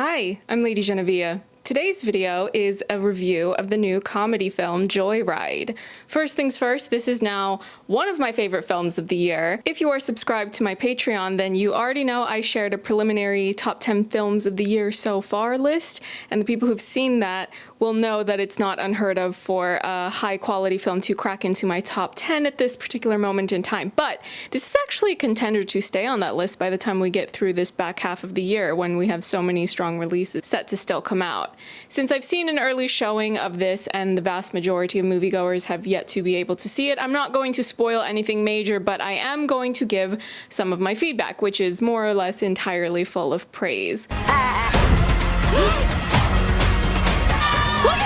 Hi, I'm LadyJenevia. Today's video is a review of the new comedy film Joyride. First things first, this is now one of my favorite films of the year. If you are subscribed to my Patreon, then you already know I shared a preliminary top 10 films of the year so far list, and the people who've seen that will know that it's not unheard of for a high quality film to crack into my top 10 at this particular moment in time. But this is actually a contender to stay on that list by the time we get through this back half of the year when we have so many strong releases set to still come out. Since I've seen an early showing of this and the vast majority of moviegoers have yet to be able to see it, I'm not going to spoil anything major, but I am going to give some of my feedback, which is more or less entirely full of praise. Look at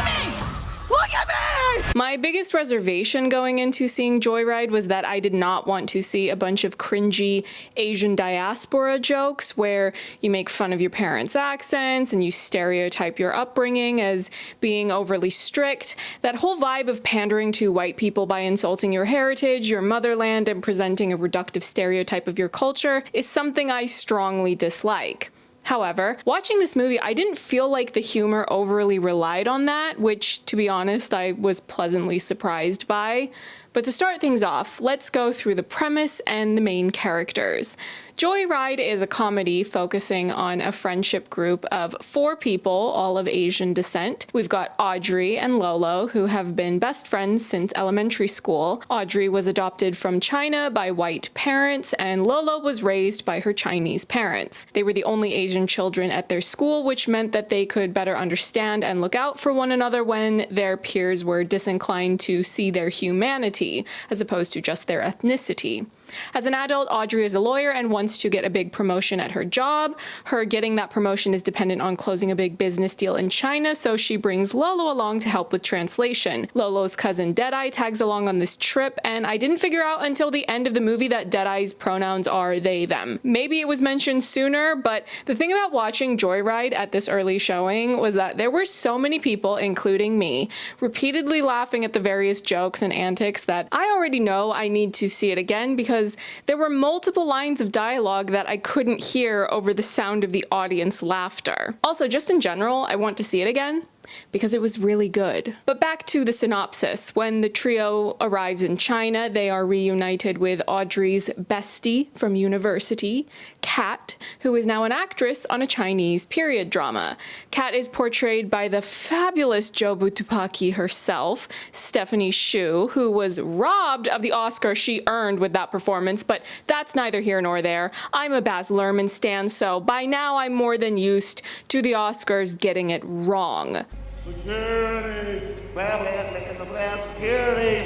me! Look at me! My biggest reservation going into seeing Joyride was that I did not want to see a bunch of cringy Asian diaspora jokes where you make fun of your parents' accents and you stereotype your upbringing as being overly strict. That whole vibe of pandering to white people by insulting your heritage, your motherland, and presenting a reductive stereotype of your culture is something I strongly dislike. However, watching this movie, I didn't feel like the humor overly relied on that, which, to be honest, I was pleasantly surprised by. But to start things off, let's go through the premise and the main characters. Joyride is a comedy focusing on a friendship group of 4 people, all of Asian descent. We've got Audrey and Lolo, who have been best friends since elementary school. Audrey was adopted from China by white parents, and Lolo was raised by her Chinese parents. They were the only Asian children at their school, which meant that they could better understand and look out for one another when their peers were disinclined to see their humanity, as opposed to just their ethnicity. As an adult, Audrey is a lawyer and wants to get a big promotion at her job. Her getting that promotion is dependent on closing a big business deal in China, so she brings Lolo along to help with translation. Lolo's cousin Deadeye tags along on this trip, and I didn't figure out until the end of the movie that Deadeye's pronouns are they, them. Maybe it was mentioned sooner, but the thing about watching Joyride at this early showing was that there were so many people, including me, repeatedly laughing at the various jokes and antics that I already know I need to see it again because there were multiple lines of dialogue that I couldn't hear over the sound of the audience laughter. Also, just in general, I want to see it again because it was really good. But back to the synopsis. When the trio arrives in China, they are reunited with Audrey's bestie from university, Kat, who is now an actress on a Chinese period drama. Kat is portrayed by the fabulous Jobu Tupaki herself, Stephanie Hsu, who was robbed of the Oscar she earned with that performance, but that's neither here nor there. I'm a Baz Luhrmann stan, so by now I'm more than used to the Oscars getting it wrong. Security!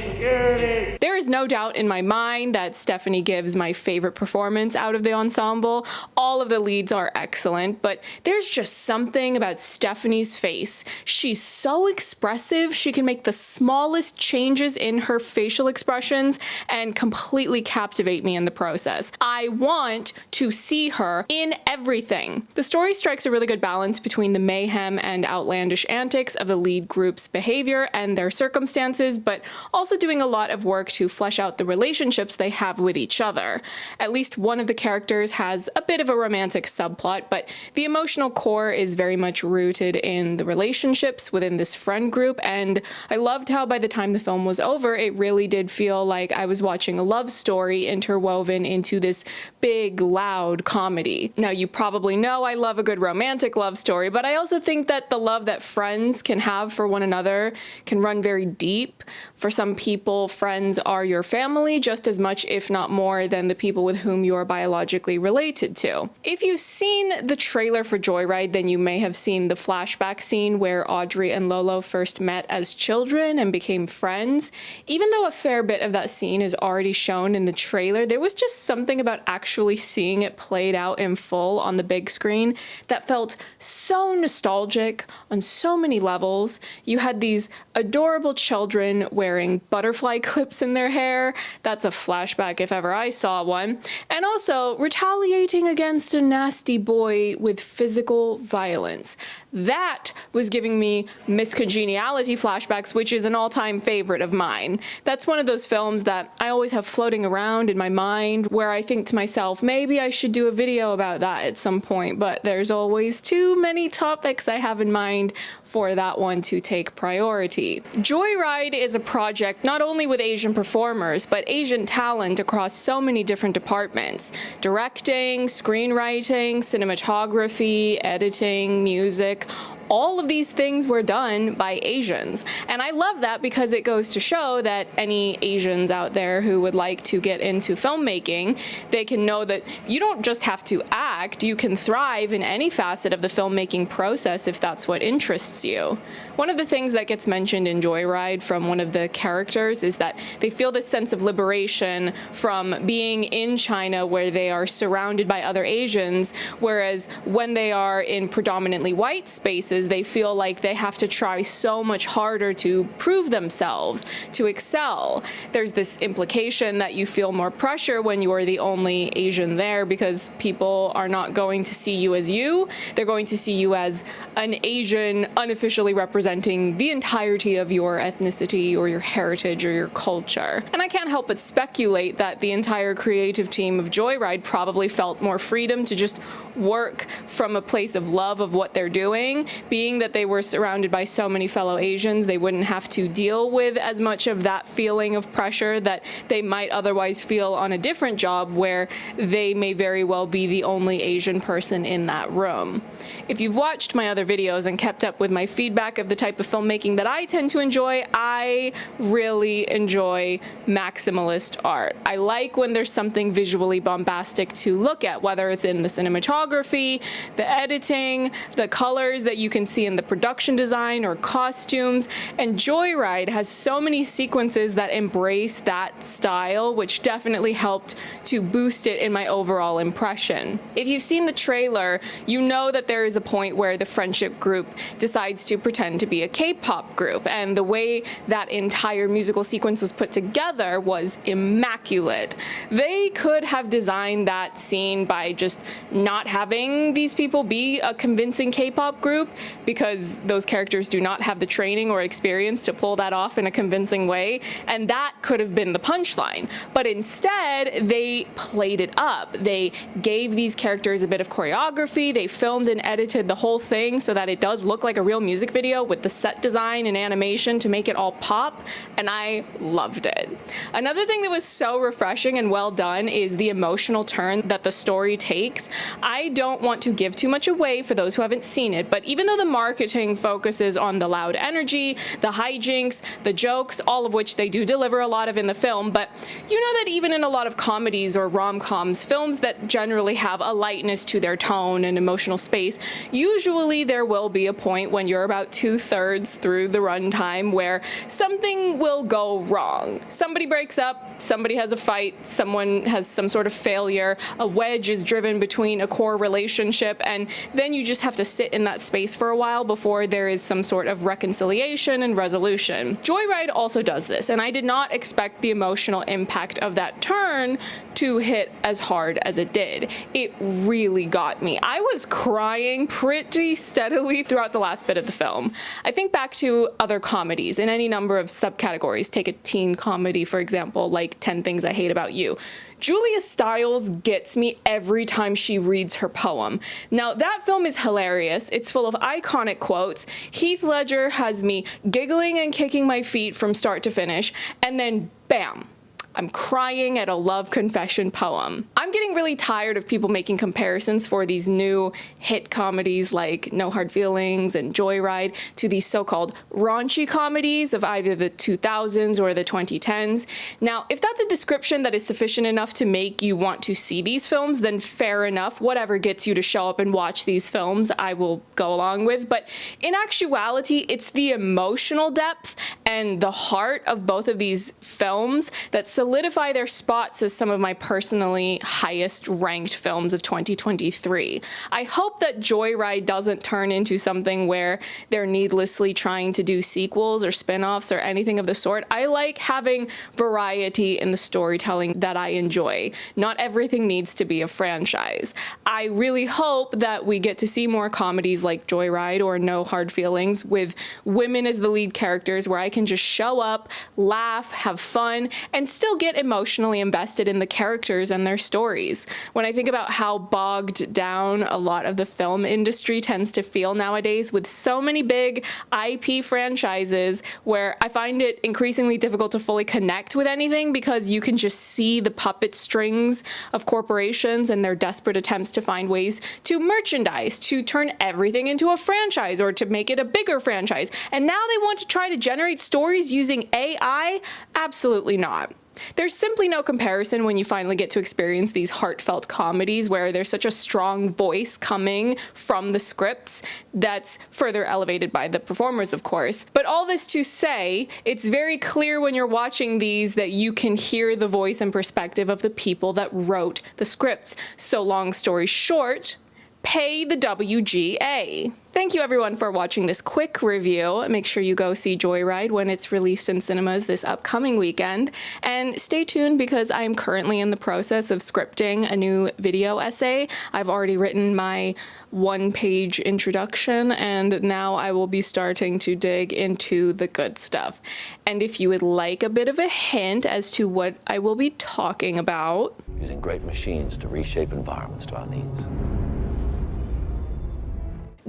Security! There is no doubt in my mind that Stephanie gives my favorite performance out of the ensemble. All of the leads are excellent, but there's just something about Stephanie's face. She's so expressive, she can make the smallest changes in her facial expressions and completely captivate me in the process. I want to see her in everything. The story strikes a really good balance between the mayhem and outlandish antics of the lead group's behavior and their circumstances, but also doing a lot of work to flesh out the relationships they have with each other. At least one of the characters has a bit of a romantic subplot, but the emotional core is very much rooted in the relationships within this friend group, and I loved how by the time the film was over, it really did feel like I was watching a love story interwoven into this big, loud comedy. Now, you probably know I love a good romantic love story, but I also think that the love that friends can have for one another can run very deep. For some people, friends are your family just as much, if not more, than the people with whom you are biologically related to. If you've seen the trailer for Joyride, then you may have seen the flashback scene where Audrey and Lolo first met as children and became friends. Even though a fair bit of that scene is already shown in the trailer, there was just something about actually seeing it played out in full on the big screen that felt so nostalgic on so many many levels. You had these adorable children wearing butterfly clips in their hair. That's a flashback if ever I saw one. And also retaliating against a nasty boy with physical violence. That was giving me Miss Congeniality flashbacks, which is an all-time favorite of mine. That's one of those films that I always have floating around in my mind where I think to myself, maybe I should do a video about that at some point, but there's always too many topics I have in mind for that one to take priority. Joyride is a project not only with Asian performers, but Asian talent across so many different departments: directing, screenwriting, cinematography, editing, music. All of these things were done by Asians. And I love that because it goes to show that any Asians out there who would like to get into filmmaking, they can know that you don't just have to act, you can thrive in any facet of the filmmaking process if that's what interests you. One of the things that gets mentioned in Joyride from one of the characters is that they feel this sense of liberation from being in China where they are surrounded by other Asians, whereas when they are in predominantly white spaces, they feel like they have to try so much harder to prove themselves, to excel. There's this implication that you feel more pressure when you are the only Asian there because people are not going to see you as you. They're going to see you as an Asian unofficially representing the entirety of your ethnicity or your heritage or your culture. And I can't help but speculate that the entire creative team of Joyride probably felt more freedom to just work from a place of love of what they're doing. Being that they were surrounded by so many fellow Asians, they wouldn't have to deal with as much of that feeling of pressure that they might otherwise feel on a different job where they may very well be the only Asian person in that room. If you've watched my other videos and kept up with my feedback of the type of filmmaking that I tend to enjoy, I really enjoy maximalist art. I like when there's something visually bombastic to look at, whether it's in the cinematography, the editing, the colors that you can see in the production design or costumes. And Joyride has so many sequences that embrace that style, which definitely helped to boost it in my overall impression. If you've seen the trailer, you know that there is a point where the friendship group decides to pretend to be a K-pop group, and the way that entire musical sequence was put together was immaculate. They could have designed that scene by just not having these people be a convincing K-pop group, because those characters do not have the training or experience to pull that off in a convincing way, and that could have been the punchline. But instead, they played it up. They gave these characters a bit of choreography, they filmed and edited the whole thing so that it does look like a real music video with the set design and animation to make it all pop, and I loved it. Another thing that was so refreshing and well done is the emotional turn that the story takes. I don't want to give too much away for those who haven't seen it, but even though the marketing focuses on the loud energy, the hijinks, the jokes, all of which they do deliver a lot of in the film, but you know that even in a lot of comedies or rom-coms, films that generally have a lightness to their tone and emotional space, usually there will be a point when you're about 2/3 through the runtime where something will go wrong. Somebody breaks up, somebody has a fight, someone has some sort of failure, a wedge is driven between a core relationship, and then you just have to sit in that space for a while before there is some sort of reconciliation and resolution. Joyride also does this, and I did not expect the emotional impact of that turn to hit as hard as it did. It really got me. I was crying pretty steadily throughout the last bit of the film. I think back to other comedies in any number of subcategories. Take a teen comedy, for example, like 10 Things I Hate About You. Julia Stiles gets me every time she reads her poem. Now, that film is hilarious. It's full of iconic quotes. Heath Ledger has me giggling and kicking my feet from start to finish, and then bam, I'm crying at a love confession poem. I'm getting really tired of people making comparisons for these new hit comedies like No Hard Feelings and Joyride to these so-called raunchy comedies of either the 2000s or the 2010s. Now, if that's a description that is sufficient enough to make you want to see these films, then fair enough. Whatever gets you to show up and watch these films, I will go along with. But in actuality, it's the emotional depth and the heart of both of these films that solidify their spots as some of my personally highest ranked films of 2023. I hope that Joyride doesn't turn into something where they're needlessly trying to do sequels or spin-offs or anything of the sort. I like having variety in the storytelling that I enjoy. Not everything needs to be a franchise. I really hope that we get to see more comedies like Joyride or No Hard Feelings with women as the lead characters, where I can just show up, laugh, have fun, and still get emotionally invested in the characters and their stories. When I think about how bogged down a lot of the film industry tends to feel nowadays with so many big IP franchises, where I find it increasingly difficult to fully connect with anything because you can just see the puppet strings of corporations and their desperate attempts to find ways to merchandise, to turn everything into a franchise or to make it a bigger franchise. And now they want to try to generate stories using AI? Absolutely not. There's simply no comparison when you finally get to experience these heartfelt comedies where there's such a strong voice coming from the scripts that's further elevated by the performers, of course. But all this to say, it's very clear when you're watching these that you can hear the voice and perspective of the people that wrote the scripts. So long story short, pay the WGA. Thank you everyone for watching this quick review. Make sure you go see Joyride when it's released in cinemas this upcoming weekend. And stay tuned because I am currently in the process of scripting a new video essay. I've already written my one-page introduction, and now I will be starting to dig into the good stuff. And if you would like a bit of a hint as to what I will be talking about, using great machines to reshape environments to our needs.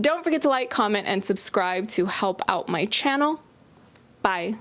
Don't forget to like, comment, and subscribe to help out my channel. Bye.